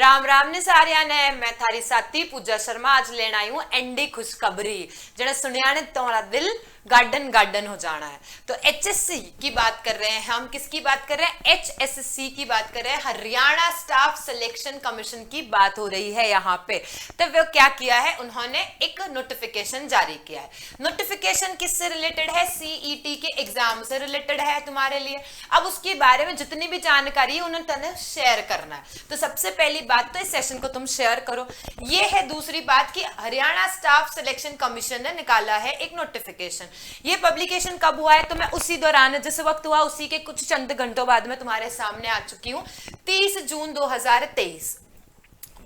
राम राम ने सारिया ने मैं थारी साथी पूजा शर्मा आज लेना आई हूं एंडी खुशखबरी जने सुनिया ने तुम्हारा दिल गार्डन गार्डन हो जाना है। तो एचएससी की बात कर रहे हैं हम, किसकी बात कर रहे हैं? एचएससी की बात कर रहे हैं, हरियाणा स्टाफ सिलेक्शन कमीशन की बात हो रही है यहाँ पे। तो वो क्या किया है, उन्होंने एक नोटिफिकेशन जारी किया है। नोटिफिकेशन किससे रिलेटेड है? सीईटी के एग्जाम से रिलेटेड है तुम्हारे लिए। अब उसके बारे में जितनी भी जानकारी है उन्होंने शेयर करना है। तो सबसे पहली बात तो इस सेशन को तुम शेयर करो। ये है दूसरी बात कि हरियाणा स्टाफ सिलेक्शन कमीशन ने निकाला है एक नोटिफिकेशन। ये पब्लिकेशन कब हुआ है? तो मैं उसी दौरान जिस वक्त हुआ उसी के कुछ चंद घंटों बाद में तुम्हारे सामने आ चुकी हूं। 30 जून 2023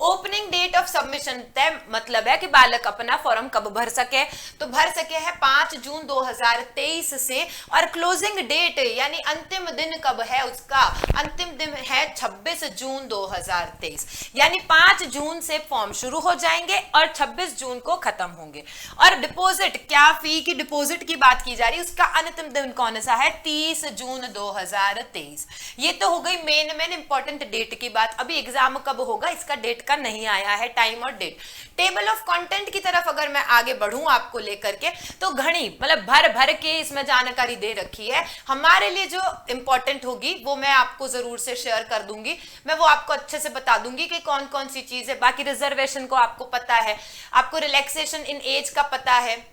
ओपनिंग डेट ऑफ सबमिशन तय मतलब है कि बालक अपना फॉर्म कब भर सके, तो भर सके है 5 जून 2023 से। और क्लोजिंग डेट यानी अंतिम दिन कब है उसका? अंतिम दिन है 26 जून 2023। यानी 5 जून से फॉर्म शुरू हो जाएंगे और 26 जून को खत्म होंगे। और डिपॉजिट, क्या फी की डिपॉजिट की बात की जा रही है, उसका अंतिम दिन कौन सा है? 30 जून 2023। ये तो हो गई मेन इंपॉर्टेंट डेट की बात। अभी एग्जाम कब होगा इसका डेट का नहीं आया है, टाइम और डेट। टेबल ऑफ कंटेंट की तरफ अगर मैं आगे बढ़ूं आपको लेकर के, तो घनी मतलब भर भर के इसमें जानकारी दे रखी है। हमारे लिए जो इंपॉर्टेंट होगी वो मैं आपको जरूर से शेयर कर दूंगी। मैं वो आपको अच्छे से बता दूंगी कि कौन कौन सी चीज है। बाकी रिजर्वेशन को आपको पता है, आपको रिलैक्सेशन इन एज का पता है,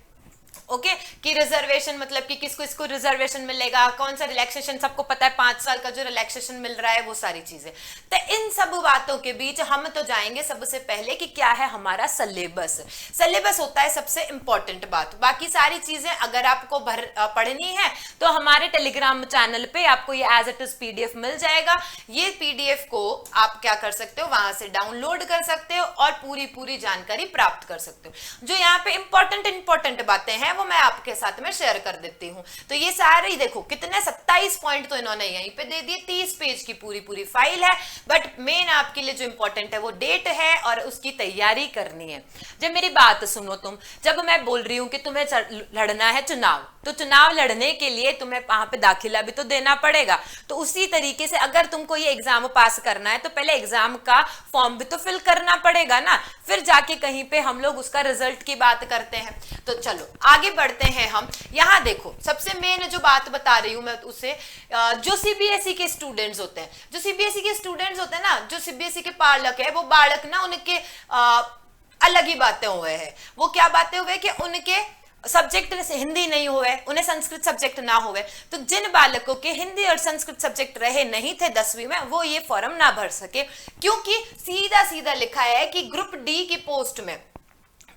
ओके कि रिजर्वेशन मतलब कि किसको इसको रिजर्वेशन मिलेगा, कौन सा रिलैक्सेशन सबको पता है, 5 साल का जो रिलैक्सेशन मिल रहा है वो सारी चीजें। तो इन सब बातों के बीच हम तो जाएंगे सबसे पहले कि क्या है हमारा सिलेबस। सिलेबस होता है सबसे इंपॉर्टेंट बात। बाकी सारी चीजें अगर आपको पढ़नी है तो हमारे टेलीग्राम चैनल पे आपको ये एज इट इज पीडीएफ मिल जाएगा। ये पीडीएफ को आप क्या कर सकते हो, वहां से डाउनलोड कर सकते हो और पूरी जानकारी प्राप्त कर सकते हो। जो यहाँ पे इंपॉर्टेंट बातें हैं वो मैं आपके साथ में शेयर कर देती हूं। तो ये सारे देखो कितने 27 पॉइंट तो इन्होंने यहीं पे दे दिए। 30 पेज की पूरी फाइल है, बट मेन आपके लिए जो इंपॉर्टेंट है वो डेट है और उसकी तैयारी करनी है। जब मेरी बात सुनो तुम, जब मैं बोल रही हूं कि तुम्हें लड़ना है चुनाव, तो चुनाव लड़ने के लिए तुम्हें वहां पे दाखिला भी तो देना पड़ेगा। तो उसी तरीके से अगर तुमको ये एग्जाम पास करना है तो पहले एग्जाम का फॉर्म भी तो फिल करना पड़ेगा ना, फिर जाके कहीं पे हम लोग उसका रिजल्ट की बात करते हैं। तो चलो आगे बढ़ते हैं हम। यहां देखो सबसे मेन जो बात बता रही हूं मैं उसे, जो सीबीएसई के स्टूडेंट्स होते हैं, जो सीबीएसई के स्टूडेंट्स होते हैं ना, जो सीबीएसई के बालक है, वो बालक ना उनके अलग ही बातें हुए हैं। वो क्या बातें हुए कि उनके सब्जेक्ट से हिंदी नहीं हुए, उन्हें संस्कृत सब्जेक्ट ना हुए। तो जिन बालकों के हिंदी और संस्कृत सब्जेक्ट रहे नहीं थे 10वीं में, वो ये फॉर्म ना भर सके, क्योंकि सीधा लिखा है कि ग्रुप डी की पोस्ट में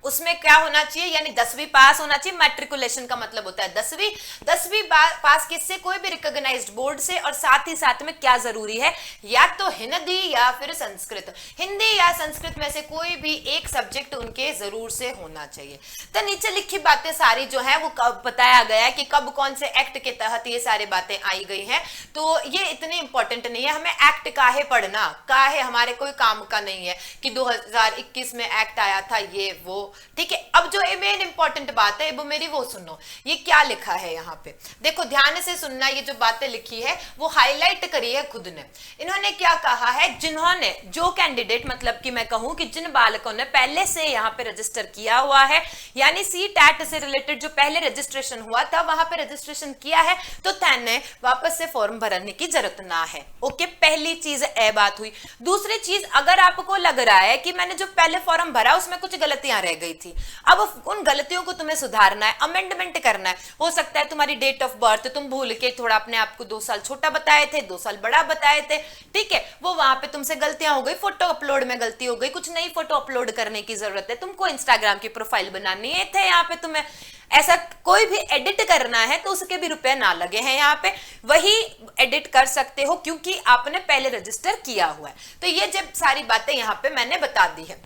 उसमें क्या होना चाहिए, यानी 10वीं पास होना चाहिए। मैट्रिकुलेशन का मतलब होता है 10वीं पास किससे? कोई भी रिकॉग्नाइज्ड बोर्ड से। और साथ ही साथ में क्या जरूरी है, या तो हिंदी या फिर संस्कृत, हिंदी या संस्कृत में से कोई भी एक सब्जेक्ट उनके जरूर से होना चाहिए। तो नीचे लिखी बातें सारी जो है वो बताया गया है कि कब कौन से एक्ट के तहत ये सारी बातें आई गई हैं। तो ये इतनी इंपॉर्टेंट नहीं है। हमें एक्ट काहे पढ़ना, काहे हमारे कोई काम का नहीं है कि 2021 में एक्ट आया था ये वो, ठीक है। अब जो मेन इंपॉर्टेंट बात है वो मेरी वो सुनो, ये क्या लिखा है यहाँ पे, देखो ध्यान से सुनना। ये जो बातें लिखी है वो हाईलाइट करी है खुद ने। इन्होंने क्या कहा है, जिन्होंने जो कैंडिडेट मतलब कि मैं कहूं कि जिन बालकों ने पहले से यहाँ पे रजिस्टर किया हुआ है, यानी CTET से रिलेटेड जो पहले रजिस्ट्रेशन हुआ था वहां पे रजिस्ट्रेशन किया है, तो तैने वापस से फॉर्म भरने की जरूरत ना है। ओके, पहली चीज ए बात हुई। दूसरी चीज, अगर आपको लग रहा है कि मैंने जो पहले फॉर्म भरा उसमें कुछ गलतियां रह गई थी, अब उन गलतियों को तुम्हें सुधारना है, अमेंडमेंट करना है। हो सकता है तुम्हारी डेट ऑफ बर्थ तुम भूल के थोड़ा अपने आप को 2 साल छोटा बताए थे, 2 साल बड़ा बताए थे, ठीक है, वो वहां पे तुमसे गलतियां हो गई, फोटो अपलोड में गलती हो गई, कुछ नई फोटो अपलोड करने की जरूरत है, तुमको इंस्टाग्राम की प्रोफाइल बनानी है थे, यहाँ पे तुम्हें ऐसा कोई भी एडिट करना है तो उसके भी रुपए ना लगे हैं, यहाँ पे वही एडिट कर सकते हो क्योंकि आपने पहले रजिस्टर किया हुआ है। तो ये जब सारी बातें यहाँ पे मैंने बता दी है।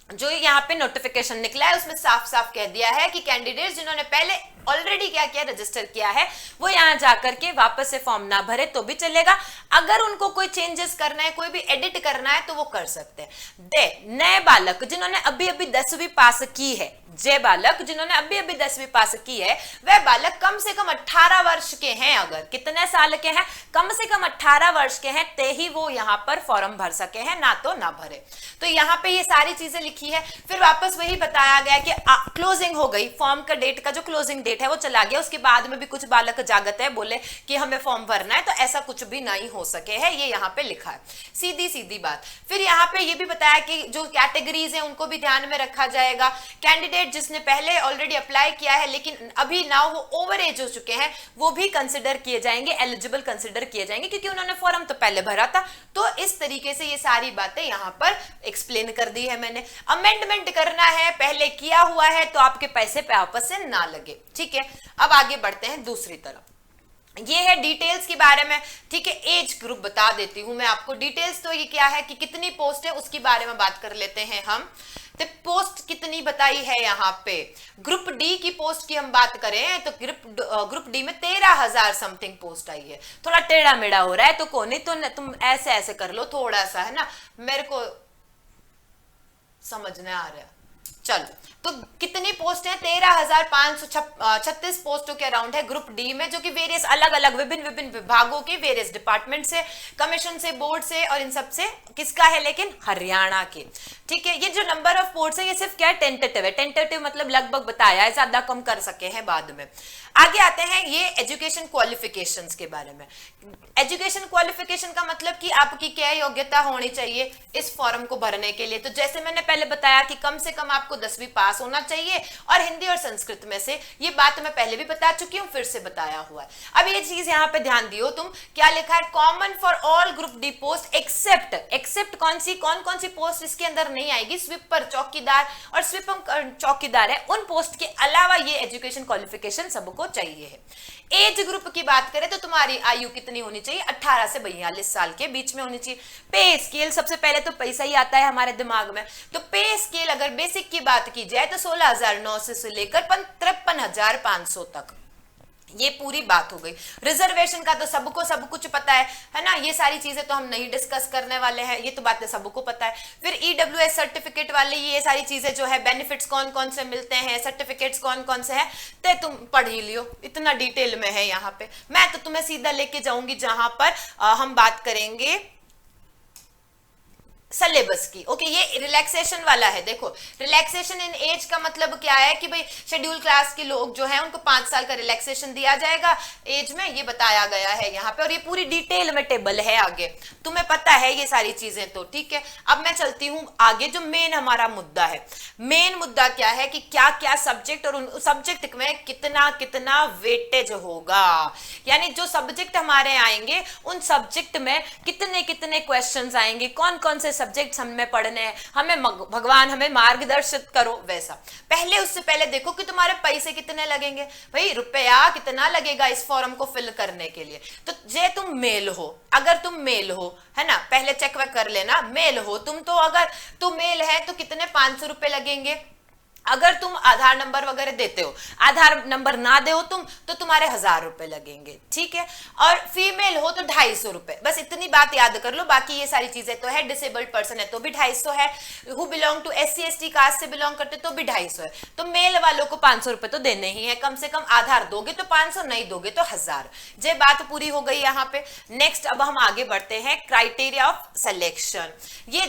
जो यहाँ पे नोटिफिकेशन निकला है उसमें साफ कह दिया है कि कैंडिडेट्स जिन्होंने पहले ऑलरेडी क्या किया, रजिस्टर किया है, वो यहाँ जाकर के वापस से फॉर्म ना भरे तो भी चलेगा। अगर उनको कोई चेंजेस करना है, कोई भी एडिट करना है तो वो कर सकते हैं। नए बालक जिन्होंने अभी 10वीं पास की है, जे बालक जिन्होंने अभी अभी 10वीं पास की है वह बालक कम से कम 18 वर्ष के हैं, अगर कितने साल के हैं, कम से कम 18 वर्ष के हैं, ते ही वो यहाँ पर फॉर्म भर सके हैं, ना तो ना भरे। तो यहाँ पे ये सारी चीजें लिखी है। फिर वापस वही बताया गया कि क्लोजिंग हो गई, फॉर्म का डेट का जो क्लोजिंग डेट है वो चला गया, उसके बाद में भी कुछ बालक जागत है, बोले कि हमें फॉर्म भरना है, तो ऐसा कुछ भी नहीं हो सके है, ये यहाँ पे लिखा है, सीधी सीधी बात। फिर यहाँ पे ये भी बताया कि जो कैटेगरीज है उनको भी ध्यान में रखा जाएगा। कैंडिडेट जिसने पहले ऑलरेडी अप्लाई किया है लेकिन अभी नाउ वो ओवर एज हो चुके हैं, वो भी कंसिडर किए जाएंगे, एलिजिबल कंसिडर किए जाएंगे, क्योंकि उन्होंने फॉर्म तो पहले भरा था। तो इस तरीके से ये सारी बातें यहाँ पर एक्सप्लेन कर दी है मैंने। अमेंडमेंट करना है, पहले किया हुआ है तो आपके पैसे पे आपस से ना लगे, ठीक है। अब आगे बढ़ते हैं दूसरी तरफ, ये है डिटेल्स के बारे में, ठीक है। एज ग्रुप बता देती हूं मैं आपको, डिटेल्स तो ये क्या है कि कितनी पोस्ट है उसके बारे में बात कर लेते हैं हम। तो पोस्ट कितनी बताई है यहाँ पे, ग्रुप डी की पोस्ट की हम बात करें तो ग्रुप डी में 13,000 समथिंग पोस्ट आई है। थोड़ा टेढ़ा मेढ़ा हो रहा है तो कौन, तो तुम ऐसे ऐसे कर लो थोड़ा सा, है ना, मेरे को समझने आ रहा है। चलो, तो कितनी पोस्ट है, 13,536 पोस्टों के अराउंड है ग्रुप डी में, जो कि वेरियस अलग अलग विभिन्न विभागों के, वेरियस डिपार्टमेंट से, कमीशन से, बोर्ड से और इन सब से, किसका है लेकिन हरियाणा के, ठीक है। ये जो नंबर ऑफ पोस्ट है ये सिर्फ क्या है, टेंटेटिव है। टेंटेटिव मतलब लगभग बताया है, ज्यादा कम कर सके हैं बाद में। आगे आते हैं ये एजुकेशन क्वालिफिकेशंस के बारे में। एजुकेशन क्वालिफिकेशन का मतलब कि आपकी क्या योग्यता होनी चाहिए इस फॉर्म को भरने के लिए। तो जैसे मैंने पहले बताया कि कम से कम आपको 10वीं पास होना चाहिए और हिंदी और संस्कृत में से, ये बात मैं पहले भी बता चुकी हूं, फिर से बताया हुआ है। अब ये चीज यहाँ पे ध्यान दियो तुम, क्या लिखा है, common for all group D post except कौन कौन सी पोस्ट इसके अंदर नहीं आएगी, स्वीपर चौकीदार और स्वीपर चौकीदार है, उन पोस्ट के अलावा ये एजुकेशन क्वालिफिकेशन सबको चाहिए है। एज ग्रुप की बात करें तो तुम्हारी आयु कितनी होनी चाहिए, 18 से 42 साल के बीच में होनी चाहिए। पे स्केल, सबसे पहले तो पैसा ही आता है हमारे दिमाग में, तो पे स्केल अगर बेसिक की बात की जाए तो 16,900 से लेकर 53,500 तक, ये पूरी बात हो गई। रिजर्वेशन का तो सबको सब कुछ पता है ना, ये सारी चीजें तो हम नहीं डिस्कस करने वाले हैं, ये तो बातें सबको पता है। फिर ईडब्ल्यूएस सर्टिफिकेट वाले ये सारी चीजें जो है, बेनिफिट्स कौन कौन से मिलते हैं, सर्टिफिकेट्स कौन कौन से हैं, तो तुम पढ़ ही लियो, इतना डिटेल में है यहाँ पे। मैं तो तुम्हें सीधा लेके जाऊंगी जहां पर हम बात करेंगे सिलेबस की। ओके, ये रिलैक्सेशन वाला है। देखो, रिलैक्सेशन इन एज का मतलब क्या है कि भाई शेड्यूल क्लास के लोग जो हैं उनको 5 साल का रिलैक्सेशन दिया जाएगा एज में, ये बताया गया है यहाँ पे, और ये पूरी डिटेल में टेबल है आगे, तुम्हें पता है ये सारी चीजें तो, ठीक है। अब मैं चलती हूँ आगे, जो मेन हमारा मुद्दा है। मेन मुद्दा क्या है कि क्या क्या सब्जेक्ट और उन सब्जेक्ट में कितना कितना वेटेज होगा, यानी जो सब्जेक्ट हमारे आएंगे उन सब्जेक्ट में कितने कितने क्वेश्चन आएंगे, कौन कौन से सब्जेक्ट्स हमें पढ़ने हैं, हमें भगवान हमें मार्गदर्शित करो वैसा। पहले उससे पहले देखो कि तुम्हारे पैसे कितने लगेंगे, भाई रुपया कितना लगेगा इस फॉर्म को फिल करने के लिए। तो जे तुम मेल हो, अगर तुम मेल हो, है ना, पहले चेक वेक कर लेना, मेल हो तुम, तो अगर तुम मेल है तो कितने 500 रुपए लगेंगे। अगर तुम आधार नंबर वगैरह देते हो, आधार नंबर ना दे हो तुम, तो तुम्हारे 1000 रुपए लगेंगे, ठीक है। और फीमेल हो तो 250 रुपए, बस इतनी बात याद कर लो, बाकी ये सारी चीजें तो है। डिसेबल्ड पर्सन है तो भी 250 है, who belong to SC ST caste से बिलोंग करते तो भी 250 है। तो मेल वालों को 500 रुपए तो देने ही है, कम से कम आधार दोगे तो 500, नहीं दोगे तो 1000। ये बात पूरी हो गई यहाँ पे। नेक्स्ट अब हम आगे बढ़ते हैं, क्राइटेरिया ऑफ सिलेक्शन। ये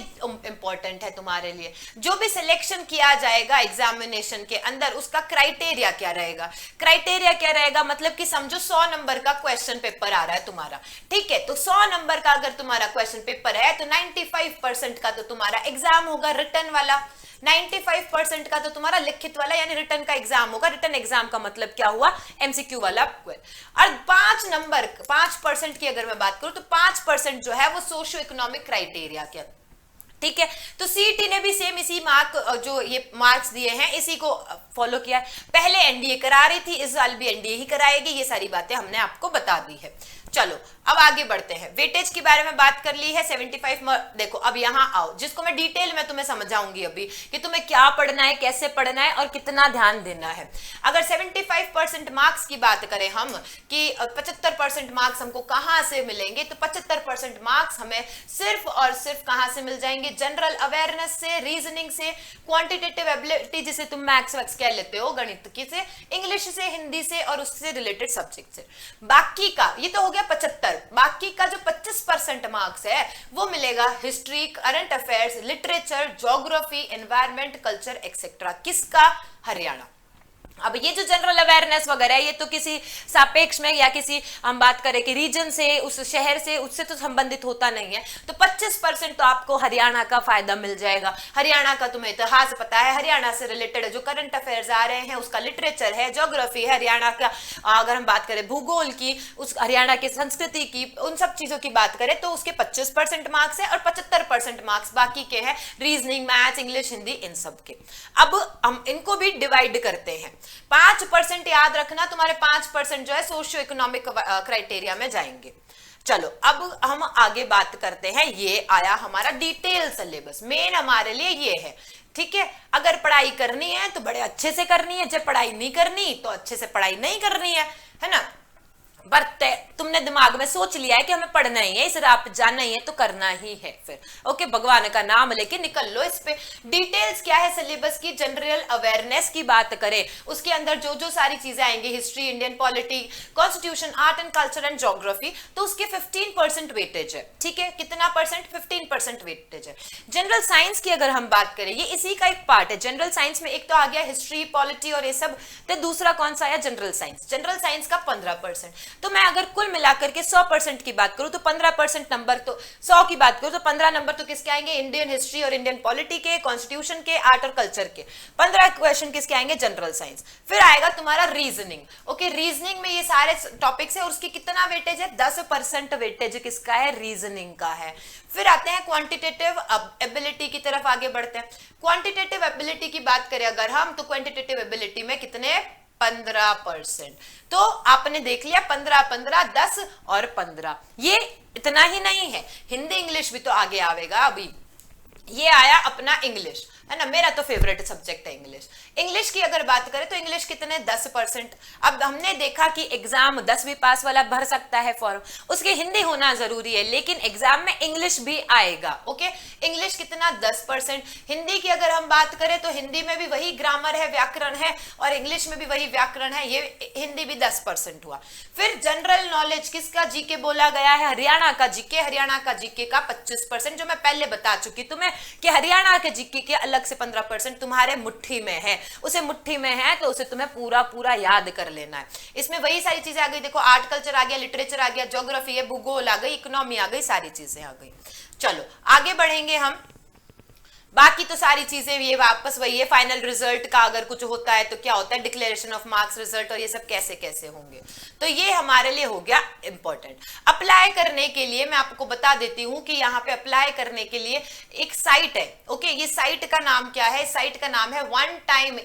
इंपॉर्टेंट है तुम्हारे लिए, जो भी सिलेक्शन किया जाएगा एग्जामिनेशन के अंदर, उसका क्राइटेरिया क्या रहेगा। क्राइटेरिया क्या रहेगा मतलब कि समझो 100 नंबर का क्वेश्चन पेपर आ रहा है तुम्हारा, ठीक है। तो 100 नंबर का अगर तुम्हारा क्वेश्चन पेपर है तो 95% का तो तुम्हारा एग्जाम होगा रिटन वाला, 95% का तो तुम्हारा लिखित वाला यानी रिटन का एग्जाम होगा। रिटन एग्जाम का मतलब क्या हुआ, MCQ वाला। और 5% की अगर मैं बात करूं तो 5% जो है वो सोशियो इकोनॉमिक क्राइटेरिया के, ठीक है। तो सीईटी ने भी सेम इसी जो ये मार्क्स दिए हैं इसी को फॉलो किया है। पहले एनडीए करा रही थी, इस साल भी एनडीए ही कराएगी, ये सारी बातें हमने आपको बता दी है। चलो अब आगे बढ़ते हैं, वेटेज के बारे में बात कर ली है 75। देखो अब यहां आओ, जिसको मैं डिटेल में तुम्हें समझाऊंगी अभी कि तुम्हें क्या पढ़ना है, कैसे पढ़ना है और कितना ध्यान देना है। अगर 75% मार्क्स की बात करें हम कि 75% मार्क्स हमको कहां से मिलेंगे, तो 75% मार्क्स हमें सिर्फ और सिर्फ कहां से मिल जाएंगे, जनरल अवेयरनेस से, रीजनिंग से, क्वांटिटेटिव एबिलिटी जिसे तुम मैथ्स वैक्स कह लेते हो, गणित की से, इंग्लिश से, हिंदी से और उससे रिलेटेड सब्जेक्ट से। बाकी का ये तो हो गया 75, बाकी का जो 25% मार्क्स है वो मिलेगा history, current affairs, literature, geography, environment, culture etcetera. किसका? हरियाणा। अब ये जो जनरल अवेयरनेस वगैरह है ये तो किसी सापेक्ष में या किसी हम बात करें कि रीजन से, उस शहर से, उससे तो संबंधित होता नहीं है। तो 25% तो आपको हरियाणा का फायदा मिल जाएगा। हरियाणा का तुम्हें इतिहास पता है, हरियाणा से रिलेटेड जो करंट अफेयर्स आ रहे हैं उसका लिटरेचर है, ज्योग्राफी है, हरियाणा का अगर हम बात करें भूगोल की, उस हरियाणा की संस्कृति की, उन सब चीजों की बात करें तो उसके 25% मार्क्स है और 75% मार्क्स बाकी के हैं, रीजनिंग, मैथ्स, इंग्लिश, हिंदी, इन सब के। अब हम इनको भी डिवाइड करते हैं। 5% याद रखना, तुम्हारे 5% जो है सोशियो इकोनॉमिक क्राइटेरिया में जाएंगे। चलो अब हम आगे बात करते हैं, ये आया हमारा डिटेल सिलेबस, मेन हमारे लिए ये है। ठीक है, अगर पढ़ाई करनी है तो बड़े अच्छे से करनी है, जब पढ़ाई नहीं करनी तो अच्छे से पढ़ाई नहीं करनी है ना। पर तुमने दिमाग में सोच लिया है कि हमें पढ़ना ही है, इस राह पे जाना ही है तो करना ही है फिर। ओके, भगवान का नाम लेके निकल लो इस पे। डिटेल्स क्या है सिलेबस की? जनरल अवेयरनेस की बात करें उसके अंदर जो जो सारी चीजें आएंगी, history, Indian polity, constitution, art and culture and geography, तो उसके 15% वेटेज है। ठीक है, कितना परसेंट? 15% वेटेज है। जनरल साइंस की अगर हम बात करें, ये इसी का एक पार्ट है। जनरल साइंस में एक तो आ गया हिस्ट्री, पॉलिटी और ये सब, तो दूसरा कौन सा आया? General science. जनरल साइंस का 15%। तो मैं अगर कुल मिलाकर के 100% की बात करूं तो 15% नंबर, तो 100 की बात करूं तो 15 नंबर तो किसके आएंगे? इंडियन हिस्ट्री और इंडियन पॉलिटी के, कॉन्स्टिट्यूशन के, आर्ट और कल्चर के। 15 क्वेश्चन किसके आएंगे? General science. फिर आएगा तुम्हारा रीजनिंग। ओके, रीजनिंग में ये सारे टॉपिक्स है और उसकी कितना वेटेज है? 10% वेटेज किसका है? रीजनिंग का है। फिर आते हैं क्वांटिटेटिव एबिलिटी की तरफ, आगे बढ़ते हैं। क्वांटिटेटिव एबिलिटी की बात करें अगर हम, तो क्वांटिटेटिव एबिलिटी में कितने? 15%। तो आपने देख लिया 15, 15, 10 और 15। ये इतना ही नहीं है, हिंदी इंग्लिश भी तो आगे आवेगा। अभी ये आया अपना इंग्लिश, है ना, मेरा तो फेवरेट सब्जेक्ट है इंग्लिश। इंग्लिश की अगर बात करें तो इंग्लिश कितने? 10%। अब हमने देखा कि एग्जाम 10वीं पास वाला भर सकता है फॉर्म, उसके हिंदी होना जरूरी है, लेकिन एग्जाम में इंग्लिश भी आएगा। ओके, इंग्लिश कितना? 10%। हिंदी की अगर हम बात करें तो हिंदी में भी वही ग्रामर है, व्याकरण है, और इंग्लिश में भी वही व्याकरण है, ये हिंदी भी 10% हुआ। फिर जनरल नॉलेज किसका? जीके बोला गया है, हरियाणा का जीके। हरियाणा का जीके का 25%, जो मैं पहले बता चुकी तुम्हें कि हरियाणा के जीके के अलग से 15% तुम्हारे मुट्ठी में है। उसे मुट्ठी में है तो उसे तुम्हें पूरा पूरा याद कर लेना है। इसमें वही सारी चीजें आ गई, देखो आर्ट कल्चर आ गया, लिटरेचर आ गया, ज्योग्राफी है, भूगोल आ गई, इकोनॉमी आ गई, सारी चीजें आ गई। चलो आगे बढ़ेंगे हम। बाकी तो सारी चीजें ये वापस वही है। फाइनल रिजल्ट का अगर कुछ होता है तो क्या होता है? डिक्लेरेशन ऑफ मार्क्स, रिजल्ट, और ये सब कैसे कैसे होंगे, तो ये हमारे लिए हो गया इंपॉर्टेंट। अप्लाई करने के लिए मैं आपको बता देती हूं कि यहाँ पे अप्लाई करने के लिए एक साइट है। ओके, ये साइट का नाम क्या है? साइट का नाम है one time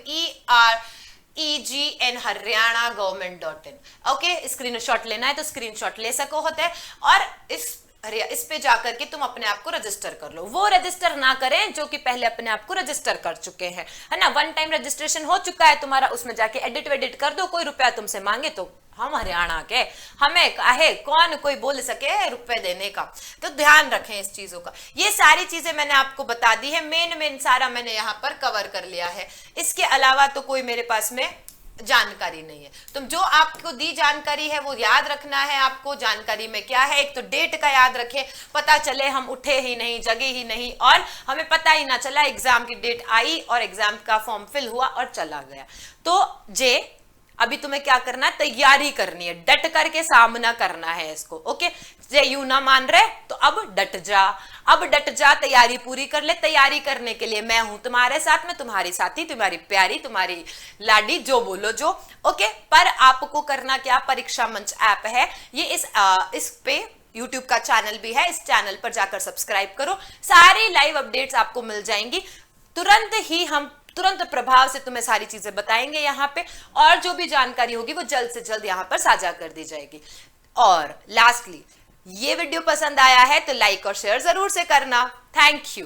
EGN Haryana government. Okay, screenshot लेना है तो स्क्रीनशॉट ले सको होता है, और इस पे जाकर के तुम अपने आप को रजिस्टर कर लो। वो रजिस्टर ना करें जो कि पहले अपने आप को रजिस्टर कर चुके हैं, है ना। वन टाइम रजिस्ट्रेशन हो चुका है तुम्हारा, उसमें जाके एडिट वेडिट कर दो। कोई रुपया तुमसे मांगे तो हम हरियाणा के, हमें काहे कौन कोई बोल सके रुपए देने का, तो ध्यान रखें इस चीजों का। ये सारी चीजें मैंने आपको बता दी है, मेन सारा मैंने यहाँ पर कवर कर लिया है। इसके अलावा तो कोई मेरे पास में जानकारी नहीं है। तुम जो आपको दी जानकारी है वो याद रखना है। आपको जानकारी में क्या है? एक तो डेट का याद रखें, पता चले हम उठे ही नहीं, जगे ही नहीं, और हमें पता ही ना चला एग्जाम की डेट आई और एग्जाम का फॉर्म फिल हुआ और चला गया। तो अभी तुम्हें क्या करना है? तैयारी करनी है, डट करके सामना करना है इसको। ओके, जे यू ना मान रहे तो अब डट जा, अब डट जा, तैयारी पूरी कर ले। तैयारी करने के लिए मैं हूं तुम्हारे साथ में, तुम्हारी साथी, तुम्हारी प्यारी, तुम्हारी लाडी, जो बोलो जो। ओके, पर आपको करना क्या? परीक्षा मंच ऐप है ये, इस पे YouTube का चैनल भी है, इस चैनल पर जाकर सब्सक्राइब करो, सारी लाइव अपडेट्स आपको मिल जाएंगी। तुरंत प्रभाव से तुम्हें सारी चीजें बताएंगे यहाँ पे, और जो भी जानकारी होगी वो जल्द से जल्द यहाँ पर साझा कर दी जाएगी। और लास्टली ये वीडियो पसंद आया है तो लाइक और शेयर जरूर से करना। Thank you.